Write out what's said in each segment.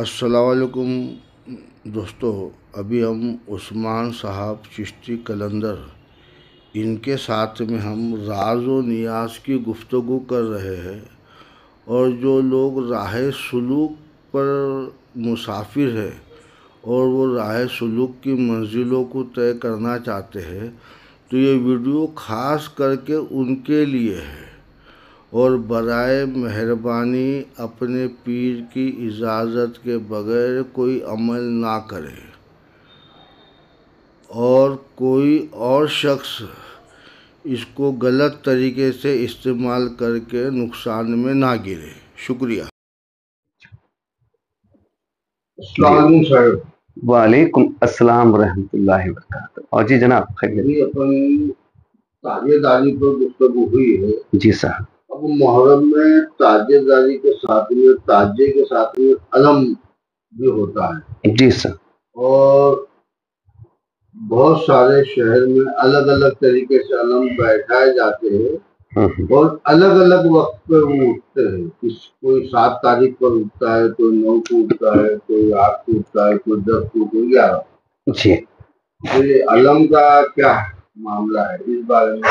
السلام علیکم دوستو، ابھی ہم عثمان صاحب چشتی قلندر ان کے ساتھ میں ہم راز و نیاز کی گفتگو کر رہے ہیں، اور جو لوگ راہ سلوک پر مسافر ہیں اور وہ راہ سلوک کی منزلوں کو طے کرنا چاہتے ہیں تو یہ ویڈیو خاص کر کے ان کے لیے ہے۔ اور برائے مہربانی اپنے پیر کی اجازت کے بغیر کوئی عمل نہ کرے اور کوئی اور شخص اس کو غلط طریقے سے استعمال کر کے نقصان میں نہ گرے۔ شکریہ۔ السلام علیکم صاحب۔ وعلیکم السلام ورحمۃ اللہ وبرکاتہ۔ اور جی جناب خیریت؟ اپن تاجیہ داری پر گفتگو ہوئی ہے۔ جی صاحب۔ اب محرم میں تاجیہ داری کے ساتھ میں تاجیے کے ساتھ میں علم بھی ہوتا ہے۔ جی سر۔ اور بہت سارے شہر میں الگ الگ طریقے سے علم بیٹھائے جاتے ہیں اور الگ الگ وقت پہ وہ اٹھتے ہیں۔ کوئی 7 تاریخ پر اٹھتا ہے، کوئی 9 کو اٹھتا ہے، کوئی 8 کو اٹھتا ہے، کوئی 10 کو، کوئی 11۔ جی تو یہ علم کا کیا معاملہ ہے، اس بارے میں؟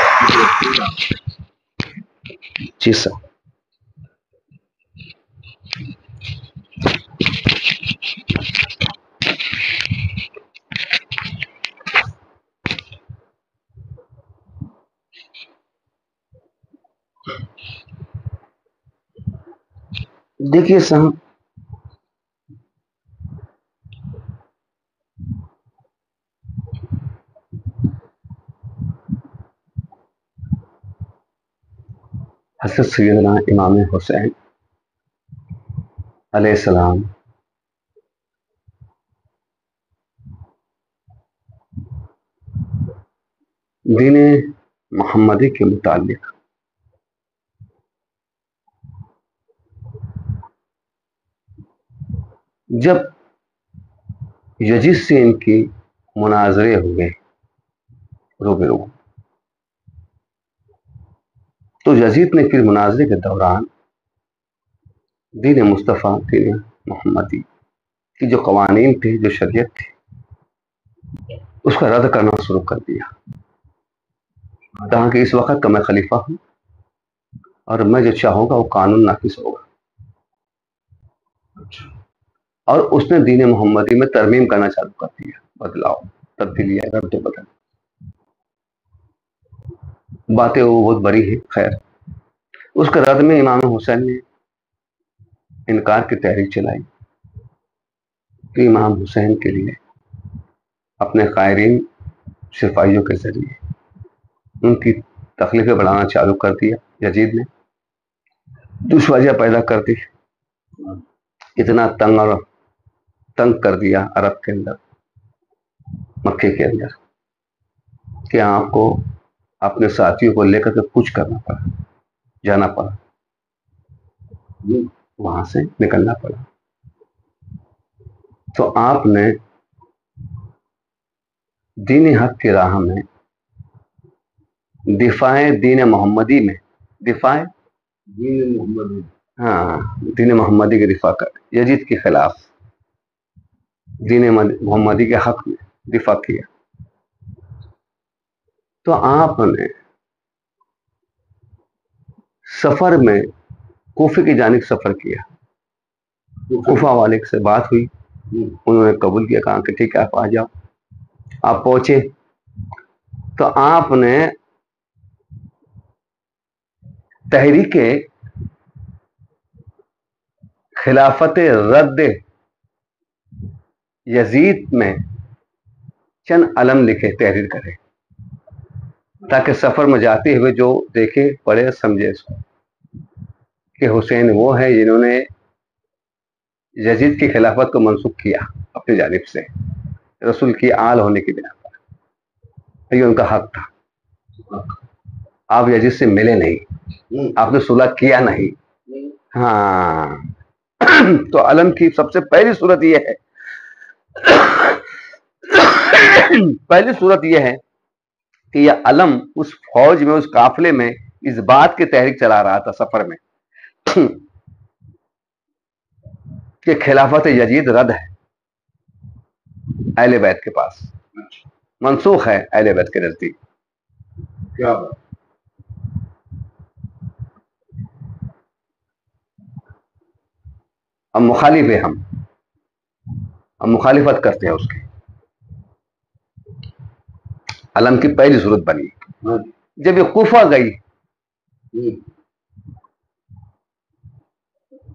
جی سر۔ دیکھیے صاحب، حضرت سیدنا امام حسین علیہ السلام دین محمدی کے متعلق جب یزید سے ان کی مناظرے ہوئے روبرو، تو یزید نے پھر مناظرے کے دوران دین مصطفیٰ، دین محمدی کی جو قوانین تھے، جو شریعت تھی، اس کا رد کرنا شروع کر دیا۔ کہا کہ اس وقت کا میں خلیفہ ہوں اور میں جو چاہوں گا وہ قانون نافذ ہوگا۔ اور اس نے دین محمدی میں ترمیم کرنا چالو کر دیا، بدلاؤ، تبدیلیاں، رد و بدل، باتیں وہ بہت بڑی ہے۔ خیر، اس کے رد میں امام حسین نے انکار کی تحریک چلائی کہ امام حسین کے لیے اپنے قائرین صفائیوں کے ذریعے ان کی تکلیفیں بڑھانا چالو کر دیا۔ یزید نے دشواریاں پیدا کر دی، اتنا تنگ کر دیا عرب کے اندر، مکے کے اندر، کہ آپ کو اپنے ساتھیوں کو لے کر کے کچھ کرنا پڑا، جانا پڑا، وہاں سے نکلنا پڑا۔ تو آپ نے دین حق کی راہ میں دفاع دین محمدی میں دین محمدی کے دفاع کر یزید کے خلاف دین محمدی کے حق میں دفاع کیا۔ تو آپ نے سفر میں کوفے کی جانب سفر کیا، کوفہ والے سے بات ہوئی، انہوں نے قبول کیا، کہا کہ ٹھیک ہے آپ آ جاؤ۔ آپ پہنچے تو آپ نے تحریک خلافت رد یزید میں چند علم لکھے، تحریر کرے، تاکہ سفر میں جاتے ہوئے جو دیکھے پڑھے سمجھے اس کو کہ حسین وہ ہے جنہوں نے یزید کی خلافت کو منسوخ کیا اپنی جانب سے، رسول کی آل ہونے کی بنا پر، یہ ان کا حق تھا۔ آپ یزید سے ملے نہیں، آپ نے صلح کیا نہیں۔ ہاں، تو علم کی سب سے پہلی صورت یہ ہے، کہ یہ علم اس فوج میں، اس قافلے میں اس بات کی تحریک چلا رہا تھا سفر میں کہ خلافت یزید رد ہے اہل بیت کے پاس، منسوخ ہے اہل بیت کے نزدیک. کیا ہم مخالف ہیں، ہم مخالفت کرتے ہیں اس کی. علم کی پہلی صورت بنی جب یہ کوفہ گئی،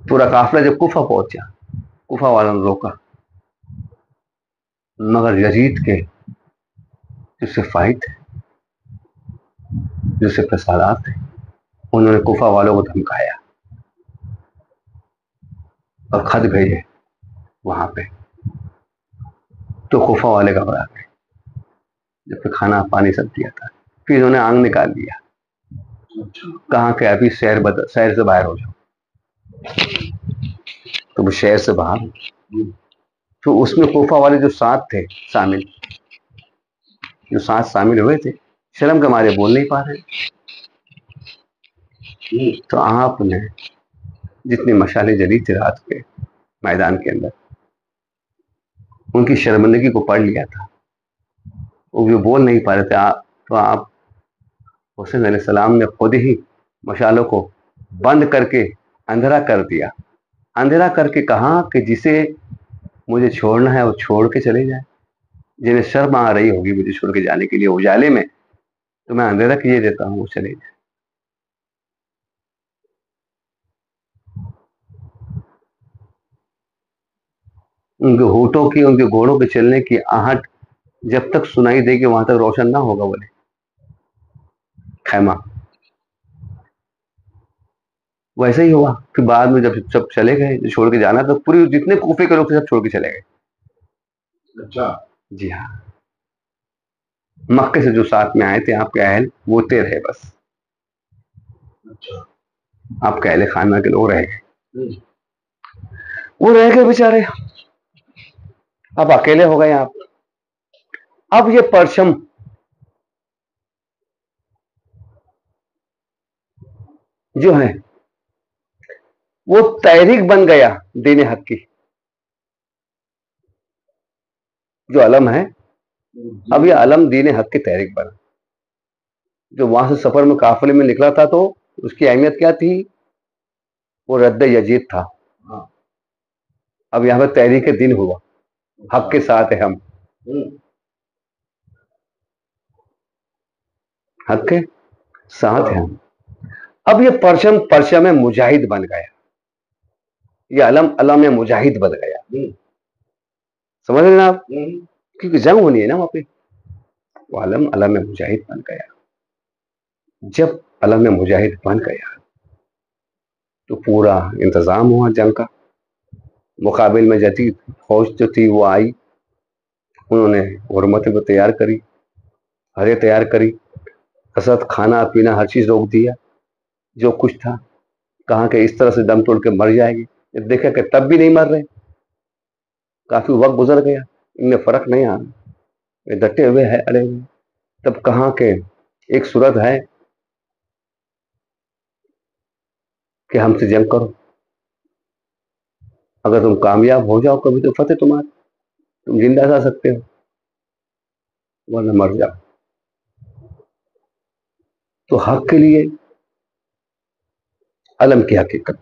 پورا قافلہ جب کوفہ پہنچا، کوفہ والوں نے روکا، مگر یزید کے جو صفائی تھے، جو سے فسادات تھے، انہوں نے کوفہ والوں کو دھمکایا اور خط بھیجے وہاں پہ. تو کوفہ والے گھبرا گئے، جب کہ کھانا پانی سب دیا تھا. پھر انہوں نے آنگ نکال دیا، کہاں کہ ابھی شہر سے باہر ہو جاؤ. تو وہ شہر سے باہر ہو. تو اس میں کوفہ والے جو ساتھ تھے شامل، جو ساتھ شامل ہوئے تھے، شرم کے مارے بول نہیں پا رہے. تو آپ نے جتنی مشالیں جلی تھی رات کے میدان کے اندر، ان کی شرمندگی کو پڑھ لیا تھا. وہ بول نہیں پا رہے تھے. تو آپ حسین علیہ السلام نے خود ہی مشالوں کو بند کر کے اندھیرا کر دیا. اندھیرا کر کے کہا کہ جسے مجھے چھوڑنا ہے وہ چھوڑ کے چلے جائے. جنہیں شرم آ رہی ہوگی مجھے چھوڑ کے جانے کے لیے اجالے میں، تو میں اندھیرا کیے دیتا ہوں، وہ چلے جائے. ان کے ہونٹوں کی، ان کے گھوڑوں کے چلنے کی آہٹ جب تک سنائی دے گی وہاں تک روشن نہ ہوگا بولے خیمہ. ویسے ہی ہوا کہ بعد میں جب سب چلے گئے چھوڑ کے جانا، تو پوری جتنے کوفے کے لوگ تھے سب چھوڑ کے چلے گئے. اچھا. جی ہاں، مکے سے جو ساتھ میں آئے تھے آپ کے اہل، وہ رہے بس. اچھا. آپ کے اہل خانہ کے لوگ رہ گئے، وہ رہ گئے بیچارے. اب اکیلے ہو گئے آپ. اب یہ پرچم جو ہے وہ تحریک بن گیا دین حق کی. جو علم ہے اب یہ علم دین حق کی تحریک بنا. جو وہاں سے سفر میں قافلے میں نکلا تھا تو اس کی اہمیت کیا تھی؟ وہ رد یزید تھا. اب یہاں پہ تحریک دین ہوا، حق کے ساتھ ہے ہم، حق کے ساتھ ہے ہم. اب یہ پرچم مجاہد بن گیا. یہ علم مجاہد بن گیا. سمجھ رہے ہیں آپ؟ کیونکہ جنگ ہونی ہے نا وہاں پہ. وہ علم مجاہد بن گیا. جب علم مجاہد بن گیا تو پورا انتظام ہوا جنگ کا. مقابل میں جدید فوج جو تھی وہ آئی، انہوں نے حرمتیں کو تیار کری، ہرے تیار کری، حسد کھانا پینا ہر چیز روک دیا. جو کچھ تھا کہاں کہ اس طرح سے دم توڑ کے مر جائے گی. دیکھا کہ تب بھی نہیں مر رہے، کافی وقت گزر گیا، ان میں فرق نہیں آ رہا، ڈٹے ہوئے ہے، اڑے ہوئے. تب کہاں کہ ایک صورت ہے کہ ہم سے جنگ کرو، اگر تم کامیاب ہو جاؤ کبھی تو فتح تمہاری، تم زندہ رہ سکتے ہو، ورنہ مر جاؤ. تو حق کے لیے علم کی حقیقت.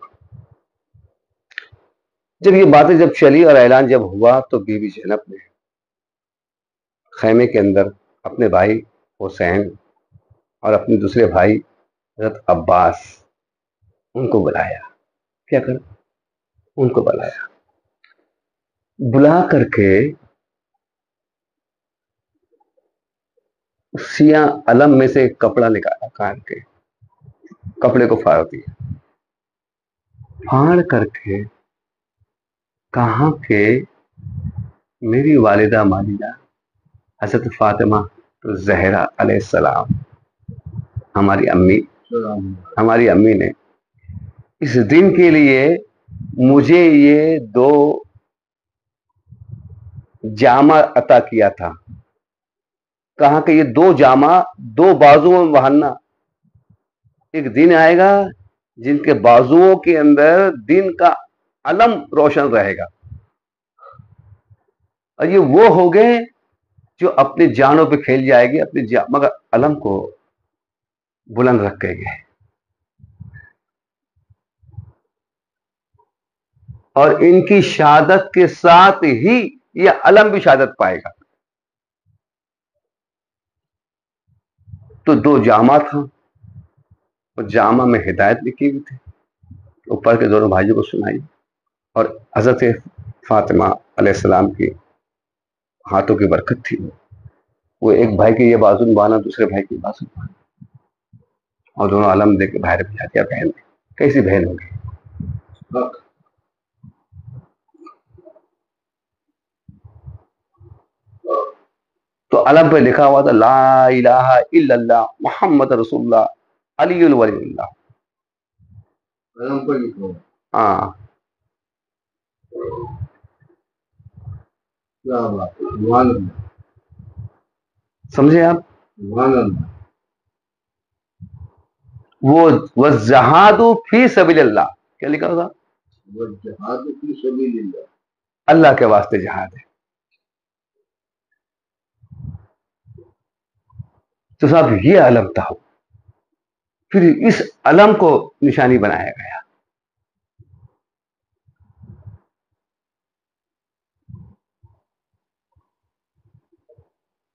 جب یہ باتیں جب چلی اور اعلان جب ہوا تو بی بی زینب نے خیمے کے اندر اپنے بھائی حسین اور اپنے دوسرے بھائی حضرت عباس، ان کو بلایا. کیا کر ان کو بلایا، بلا کر کے سیاہ علم میں سے ایک کپڑا نکالا، کاٹ کے کپڑے کو پھاڑ دیا. پھاڑ کر کے کہاں کہ میری والدہ ماجدہ حضرت فاطمہ زہرا علیہ السلام، ہماری امی نے اس دن کے لیے مجھے یہ 2 جامہ عطا کیا تھا. کہاں کہ یہ 2 جامہ 2 بازوؤں میں بہننا. ایک دن آئے گا جن کے بازوؤں کے اندر دین کا علم روشن رہے گا. اور یہ وہ ہو گئے جو اپنی جانوں پہ کھیل جائے گی اپنی مگر علم کو بلند رکھے گئے. اور ان کی شہادت کے ساتھ ہی یہ علم بھی شہادت پائے گا. تو دو جامع تھا، اور جامع میں ہدایت لکھی ہوئی تھی، اوپر کے دونوں بھائیوں کو سنائی. اور حضرت فاطمہ علیہ السلام کی ہاتھوں کی برکت تھی. وہ ایک بھائی کی یہ بازو بانا، دوسرے بھائی کی بازو بانا، اور دونوں علم دے کے باہر بھجا دیا. بہن کیسی بہن ہوگی؟ تو علم پہ لکھا ہوا تھا لا الہ الا اللہ محمد رسول اللہ علی الولی اللہ. علم پر لکھا ہوا. ہاں، کیا بات ہے، سبحان اللہ. سمجھے آپ؟ سبحان اللہ. وہ والجہاد فی سبیل اللہ، کیا لکھا ہوگا؟ والجہاد فی سبیل اللہ. اللہ کے واسطے جہاد ہے. تو صاحب یہ علم تھا. پھر اس علم کو نشانی بنایا گیا.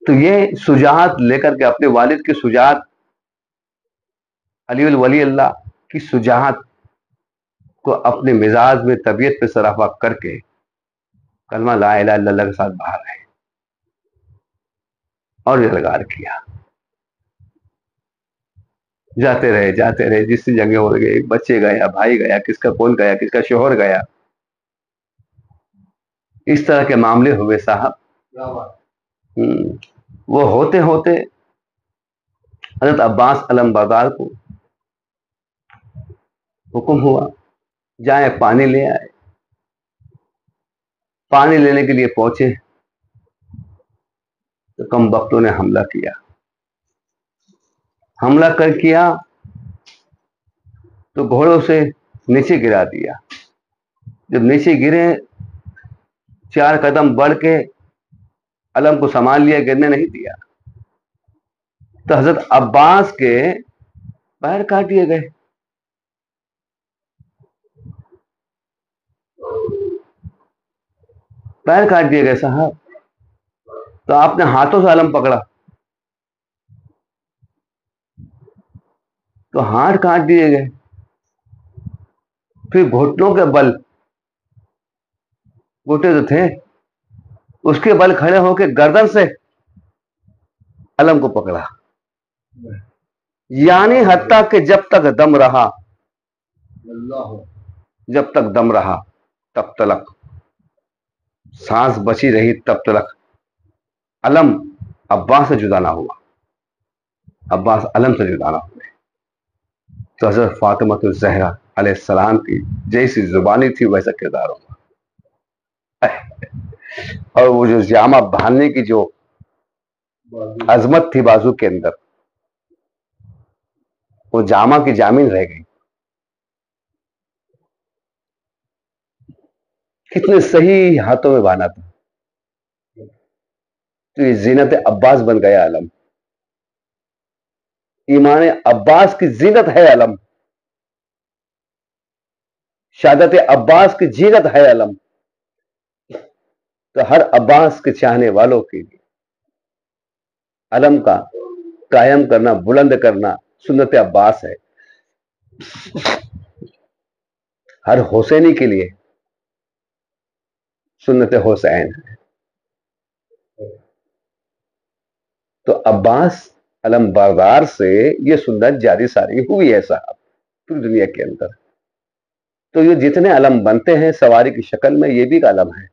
تو یہ شجاعت لے کر کے اپنے والد کی شجاعت، علی الولی اللہ کی شجاعت کو اپنے مزاج میں طبیعت پہ صرافہ کر کے کلمہ لا الہ الا اللہ کے ساتھ باہر آئے اور اظہار کیا. جاتے رہے جس سے جنگیں ہو گئی، بچے گیا، بھائی گیا، کس کا کون گیا، کس کا شوہر گیا. اس طرح کے معاملے ہوئے صاحب. وہ ہوتے ہوتے حضرت عباس علم بردار کو حکم ہوا جائیں پانی لے آئے. پانی لینے کے لیے پہنچے تو کم بختوں نے حملہ کیا. حملہ کیا تو گھوڑوں سے نیچے گرا دیا. جب نیچے گرے 4 قدم بڑھ کے علم کو سنبھال لیا، گرنے نہیں دیا. تو حضرت عباس کے پیر کاٹ دیے گئے. پیر کاٹ دیے گئے صاحب. تو آپ نے ہاتھوں سے علم پکڑا تو ہاتھ کاٹ دیے گئے. پھر گھٹنوں کے بل، گھٹے تو تھے، اس کے بل کھڑے ہو کے گردن سے علم کو پکڑا. یعنی حتیٰ کہ جب تک دم رہا، جب تک دم رہا تب تلک، سانس بچی رہی تب تلک علم عباس سے جدا نہ ہوا، عباس علم سے جدا نہ ہوئے. تو حضرت فاطمہ الزہرا علیہ السلام کی جیسی زبانی تھی ویسا کردار ہوگا. اور وہ جو جامہ باندھنے کی جو عظمت تھی بازو کے اندر، وہ جامہ کی جامین رہ گئی. کتنے صحیح ہاتھوں میں بانا تھا. تو یہ زینت عباس بن گیا علم. ایمان عباس کی زینت ہے علم، شہادت عباس کی زینت ہے علم. تو ہر عباس کے چاہنے والوں کے لیے علم کا قائم کرنا، بلند کرنا سنت عباس ہے. ہر حسینی کے لیے سنت حسین ہے. تو عباس علم بردار سے یہ سنت جاری ساری ہوئی ہے صاحب پوری دنیا کے اندر. تو یہ جتنے علم بنتے ہیں سواری کی شکل میں، یہ بھی ایک علم ہے.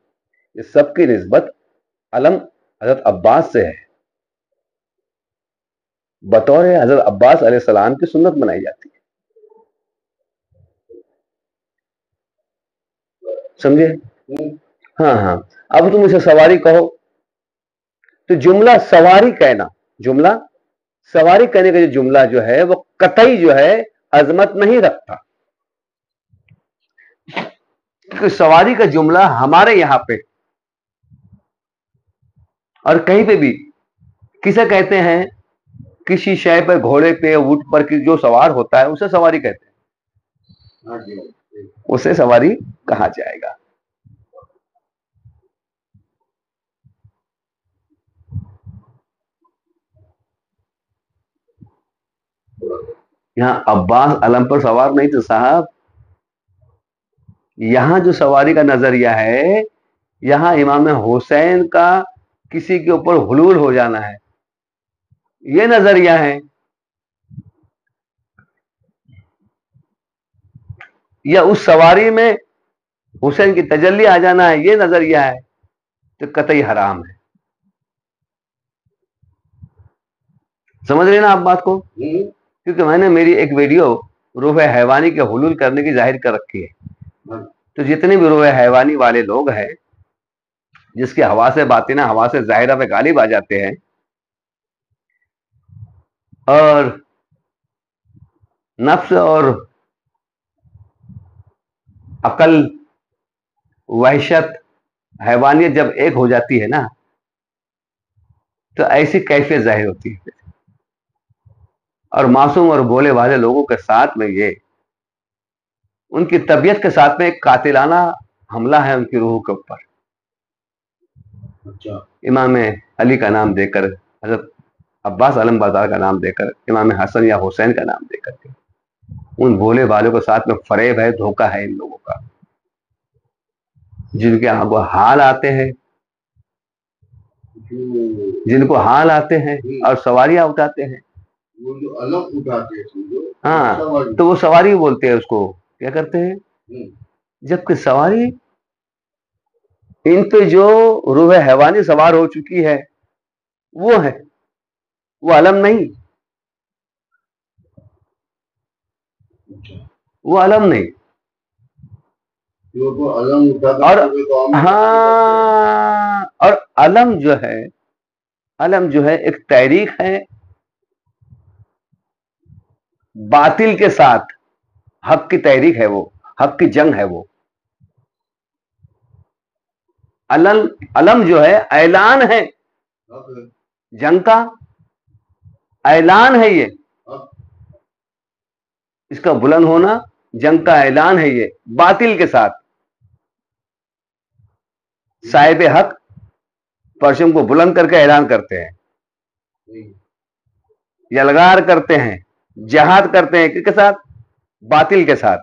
یہ سب کی نسبت علم حضرت عباس سے ہے. بطور حضرت عباس علیہ السلام کی سنت منائی جاتی ہے. سمجھے؟ ہاں. اب تم اسے سواری کہو تو جملہ سواری کہنا، جملہ سواری کہنے کا جو جملہ جو ہے وہ قطعی جو ہے عظمت نہیں رکھتا. کیونکہ سواری کا جملہ ہمارے یہاں پہ اور کہیں پہ بھی کسے کہتے ہیں؟ کسی شے پہ، گھوڑے پہ، اونٹ پر جو سوار ہوتا ہے اسے سواری کہتے ہیں، اسے سواری کہا جائے گا۔ یہاں عباس علم پر سوار نہیں تھے صاحب، یہاں جو سواری کا نظریہ ہے، یہاں امام حسین کا کسی کے اوپر حلول ہو جانا ہے، یہ نظریہ ہے۔ یا اس سواری میں حسین کی تجلی آ جانا ہے، یہ نظریہ ہے، تو قطعی حرام ہے۔ سمجھ رہے نا آپ بات کو؟ کیونکہ میں نے میری ایک ویڈیو روح حیوانی کے حلول کرنے کی ظاہر کر رکھی ہے، تو جتنے بھی روح حیوانی والے لوگ ہیں، جس کے حواس باطنہ حواس ظاہرہ پہ غالب آ جاتے ہیں اور نفس اور عقل، وحشت، حیوانیت جب ایک ہو جاتی ہے نا، تو ایسی کیفیت ظاہر ہوتی ہے۔ اور معصوم اور بولے والے لوگوں کے ساتھ میں یہ ان کی طبیعت کے ساتھ میں ایک قاتلانہ حملہ ہے ان کی روح کے اوپر۔ امام علی کا نام دے کر، حضرت عباس علم بازار کا نام دے کر، امام حسن یا حسین کا نام دے کر کے ان بولے والوں کے ساتھ میں فریب ہے، دھوکہ ہے ان لوگوں کا، جن کے حال آتے ہیں، جن کو حال آتے ہیں اور سواریاں اٹھاتے ہیں، ہاں، تو وہ سواری بولتے ہیں، اس کو کیا کرتے ہیں؟ جبکہ سواری ان پہ جو روح حیوانی سوار ہو چکی ہے وہ ہے، وہ علم نہیں، وہ علم نہیں۔ اور علم جو ہے، علم جو ہے ایک تحریک ہے باطل کے ساتھ، حق کی تحریک ہے، وہ حق کی جنگ ہے۔ وہ علم جو ہے اعلان ہے جنگ کا، اعلان ہے، یہ اس کا بلند ہونا جنگ کا اعلان ہے، یہ باطل کے ساتھ۔ صاحب حق پرچم کو بلند کر کے اعلان کرتے ہیں، یلغار کرتے ہیں، جہاد کرتے ہیں، کس کے ساتھ؟ باطل کے ساتھ،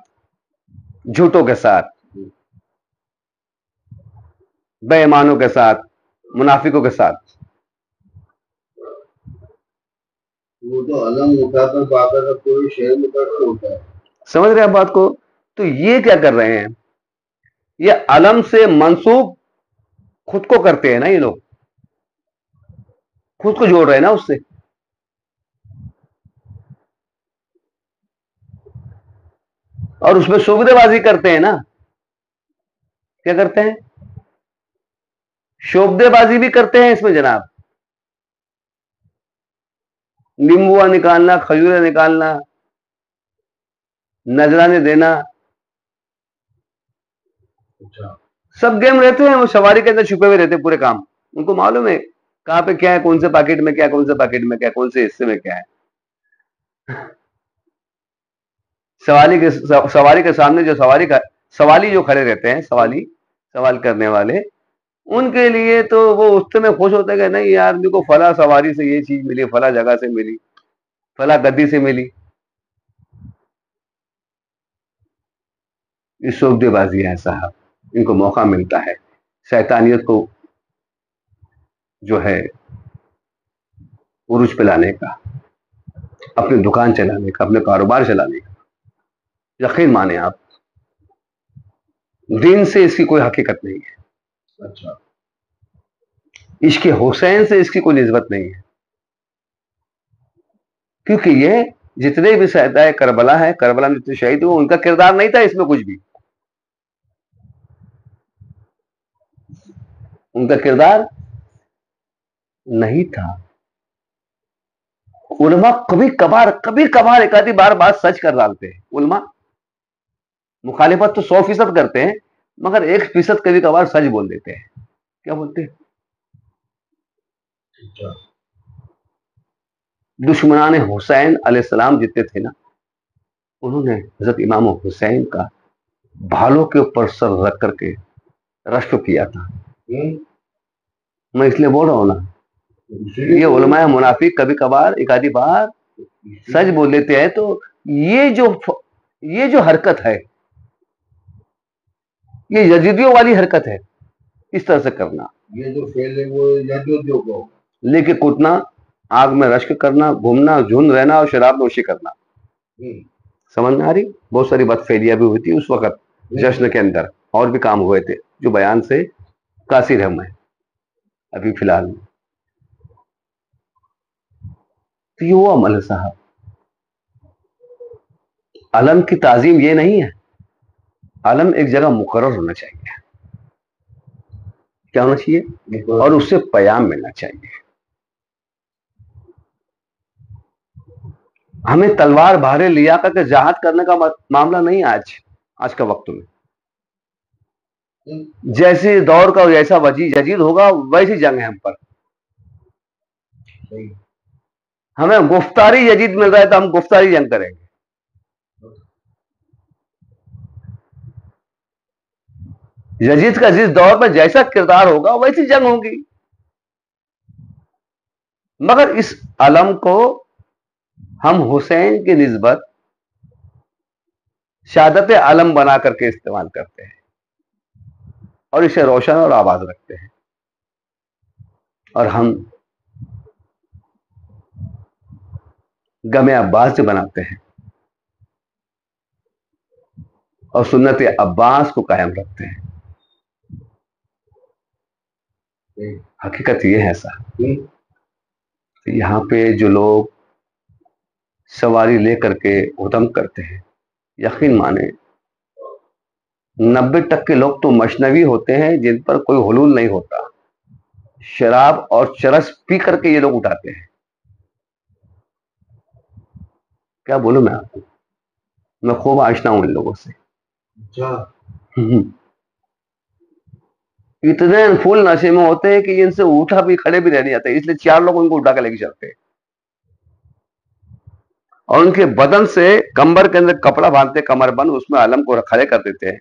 جھوٹوں کے ساتھ، بے ایمانوں کے ساتھ، منافقوں کے ساتھ۔ وہ تو علم اٹھا کر باقاعدہ کوئی شہر مقرر ہوتا ہے، سمجھ رہے ہیں بات کو؟ تو یہ کیا کر رہے ہیں؟ یہ علم سے منسوب خود کو کرتے ہیں نا، یہ لوگ خود کو جوڑ رہے ہیں نا اس سے۔ اور اس میں شعبدے بازی کرتے ہیں نا، کیا کرتے ہیں؟ شعبدے بازی بھی کرتے ہیں اس میں جناب، نیمبوا نکالنا، کھجورے نکالنا، نذرانے دینا، سب گیم رہتے ہیں، وہ سواری کے اندر چھپے ہوئے رہتے ہیں پورے کام، ان کو معلوم ہے کہاں پہ کیا ہے، کون سے پاکٹ میں کیا، کون سے پاکٹ میں کیا، کون سے حصے میں کیا ہے۔ سواری کے سامنے جو سوالی جو کھڑے رہتے ہیں، سوال کرنے والے، ان کے لیے تو وہ اس میں خوش ہوتے ہیں کہ نہیں یار، میرے کو فلاں سواری سے یہ چیز ملی، فلاں جگہ سے ملی، فلاں گدی سے ملی۔ یہ شعبدے بازی ہے صاحب، ان کو موقع ملتا ہے شیطانیت کو جو ہے عروج پہ لانے کا، اپنی دکان چلانے کا، اپنے کاروبار چلانے کا۔ یقین مانیں آپ، دین سے اس کی کوئی حقیقت نہیں ہے، اچھا، عشق حسین سے اس کی کوئی نسبت نہیں ہے، کیونکہ یہ جتنے بھی شہدائے کربلا ہے، کربلا میں جتنے شہید ہوئے، ان کا کردار نہیں تھا اس میں کچھ بھی، ان کا کردار نہیں تھا۔ علماء کبھی کبھار ایک آدھی بار بات سچ کر ڈالتے ہیں، علماء مخالفت تو 100% کرتے ہیں، مگر 1% کبھی کبھار سچ بول دیتے ہیں. کیا بولتے ہیں؟ دشمنان حسین علیہ السلام جتنے تھے نا، انہوں نے حضرت امام حسین کا بھالوں کے اوپر سر رکھ کر کے رشک کیا تھا. میں اس لیے بول رہا ہوں نا، یہ علماء منافق کبھی کبھار ایک آدھی بار سچ بول لیتے ہیں. تو یہ جو حرکت ہے، یہ یزیدیوں والی حرکت ہے. اس طرح سے کرنا، یہ جو فیل ہے وہ یزیدیوں کو، لے کے کوٹنا، آگ میں رشک کرنا، گھومنا، جھن رہنا اور شراب نوشی کرنا. سمجھ میں آ رہی؟ بہت ساری بد فعلیاں بھی ہوئی تھی اس وقت جشن کے اندر، اور بھی کام ہوئے تھے جو بیان سے قاصر ہم ہیں ابھی فی الحال میں. تو یہ وہ عمل ہے صاحب. علم کی تعظیم یہ نہیں ہے. علم ایک جگہ مقرر ہونا چاہیے. کیا ہونا چاہیے؟ اور اس سے پیام ملنا چاہیے. ہمیں تلوار بھارے لیا کر کے جہاد کرنے کا معاملہ نہیں ہے آج کا وقت میں. جیسے دور کا جیسا جدید ہوگا ویسی جنگ ہے ہم پر. ہمیں گفتاری جدید مل رہا ہے تو ہم گفتاری جنگ کریں گے. یزید کا جس دور میں جیسا کردار ہوگا ویسی جنگ ہوگی. مگر اس علم کو ہم حسین کی نسبت شہادت علم بنا کر کے استعمال کرتے ہیں اور اسے روشن اور آباد رکھتے ہیں. اور ہم غم عباس سے بناتے ہیں اور سنت عباس کو قائم رکھتے ہیں. حقیقت یہ ہے صاحب، یہاں پہ جو لوگ سواری لے کر کے ادھم کرتے ہیں، یقین مانے 90% لوگ تو مشنوی ہوتے ہیں جن پر کوئی حلول نہیں ہوتا. شراب اور چرس پی کر کے یہ لوگ اٹھاتے ہیں. کیا بولوں میں آپ کو، میں خوب آشنا ہوں ان لوگوں سے. اتنے فل نشے میں ہوتے ہیں کہ ان سے اٹھا بھی کھڑے بھی رہ نہیں جاتے، اس لیے 4 لوگ ان کو اٹھا کے لے کے چلتے ہیں اور ان کے بدن سے کمبر کے اندر کپڑا باندھتے، کمر بند، اس میں علم کو کھڑے کر دیتے ہیں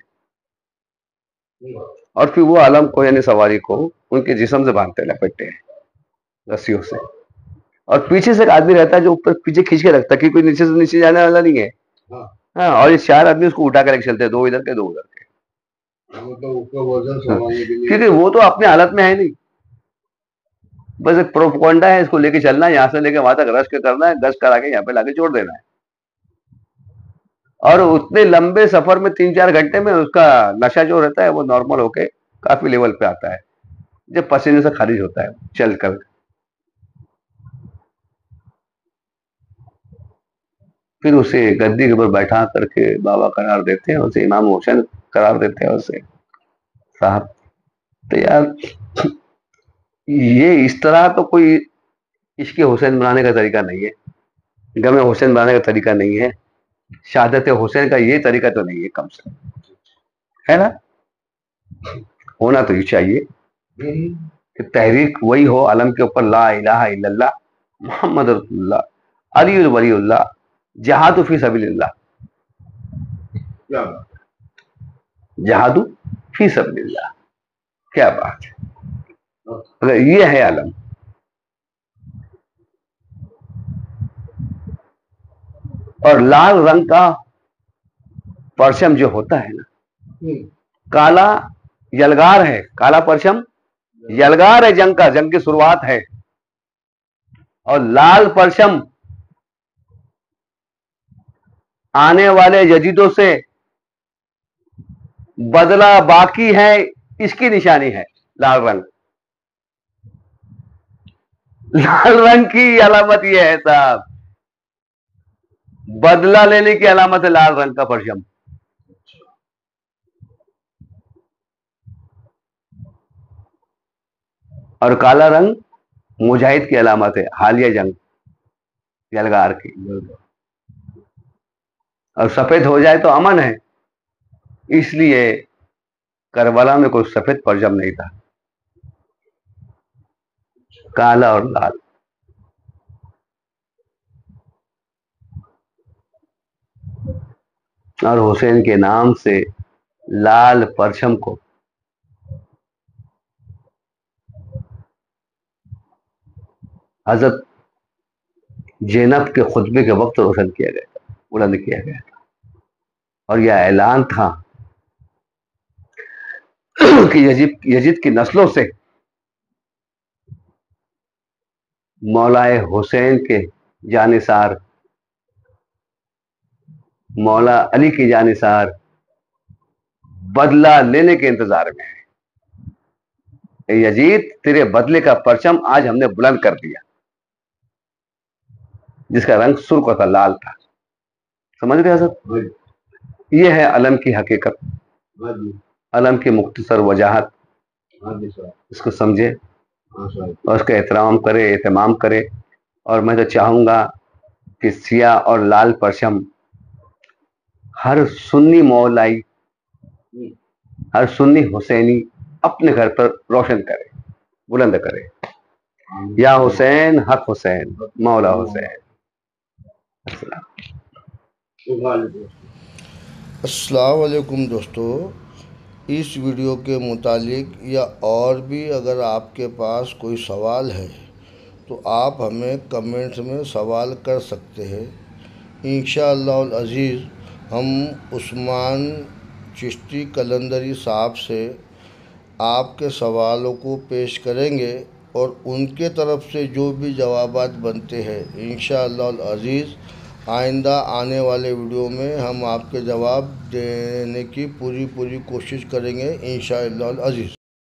اور پھر وہ علم کو یعنی سواری کو ان کے جسم سے باندھتے، لپٹتے ہیں رسیوں سے. اور پیچھے سے ایک آدمی رہتا ہے جو اوپر پیچھے کھینچ کے رکھتا ہے کہ کوئی نیچے سے نیچے جانے والا نہیں ہے. ہاں، اور یہ 4 آدمی اس کو اٹھا کے لے کے چلتے ہیں، 2 ادھر کے 2 ادھر کے. کیونکہ وہ تو اپنے حالت میں ہے نہیں، بس ایک پروپگنڈا ہے، اس کو لے کے چلنا ہے، یہاں سے لے کے وہاں تک رش کے کرنا ہے، گش کرا کے یہاں پہ لا کے چھوڑ دینا ہے. اور اتنے لمبے سفر میں 3-4 گھنٹے میں اس کا نشہ جو رہتا ہے وہ نارمل ہو کے کافی لیول پہ آتا ہے جب پسینے سے خارج ہوتا ہے چل کر. پھر اسے گدی کے اوپر بیٹھا کر کے بابا قرار دیتے ہیں، اسے امام حسین قرار دیتے ہیں اسے صاحب. تو یار یہ اس طرح تو کوئی عشق حسین بنانے کا طریقہ نہیں ہے، غم حسین بنانے کا طریقہ نہیں ہے، شہادت حسین کا یہ طریقہ تو نہیں ہے کم سے کم، ہے نا. ہونا تو یہ چاہیے کہ تحریک وہی ہو علم کے اوپر، لا الہ الا اللہ محمد رسول اللہ علی ولی اللہ جہاد فی سبیل اللہ. جہاد فی سبیل اللہ، کیا بات ہے. اگر یہ ہے علم. اور لال رنگ کا پرچم جو ہوتا ہے نا، کالا یلغار ہے، کالا پرچم یلغار ہے، جنگ کا، جنگ کی شروعات ہے. اور لال پرچم آنے والے جدیدوں سے بدلہ باقی ہے، اس کی نشانی ہے لال رنگ. لال رنگ کی علامت یہ ہے صاحب، بدلہ لینے کی علامت ہے لال رنگ کا پرچم. اور کالا رنگ مجاہد کی علامت ہے، حالیہ جنگ یلغار کی. اور سفید ہو جائے تو امن ہے، اس لیے کربلا میں کوئی سفید پرچم نہیں تھا، کالا اور لال۔ اور حسین کے نام سے لال پرچم کو حضرت زینب کے خطبے کے وقت روشن کیا گیا تھا، بلند کیا گیا تھا، اور یہ اعلان تھا کہ یزید کی نسلوں سے مولا حسین کے جانثار، مولا علی کی جانثار بدلہ لینے کے انتظار میں ہے۔ اے یزید، تیرے بدلے کا پرچم آج ہم نے بلند کر دیا، جس کا رنگ سرخ تھا، لال تھا۔ سمجھ رہے حضرت؟ یہ ہے علم کی حقیقت، علم کی مختصر وضاحت۔ اس کو سمجھے اور اس کا احترام کرے، اہتمام کرے۔ اور میں تو چاہوں گا کہ سیاہ اور لال پرچم ہر سنی مولائی، ہر سنی حسینی اپنے گھر پر روشن کرے، بلند کرے۔ یا حسین حق حسین مولا حسین۔ السلام علیکم دوستو، اس ویڈیو کے متعلق یا اور بھی اگر آپ کے پاس کوئی سوال ہے تو آپ ہمیں کمنٹس میں سوال کر سکتے ہیں۔ انشاءاللہ العزیز ہم عثمان چشتی قلندری صاحب سے آپ کے سوالوں کو پیش کریں گے، اور ان کے طرف سے جو بھی جوابات بنتے ہیں انشاءاللہ العزیز آئندہ آنے والے ویڈیو میں ہم آپ کے جواب دینے کی پوری کوشش کریں گے انشاءاللہ العزیز۔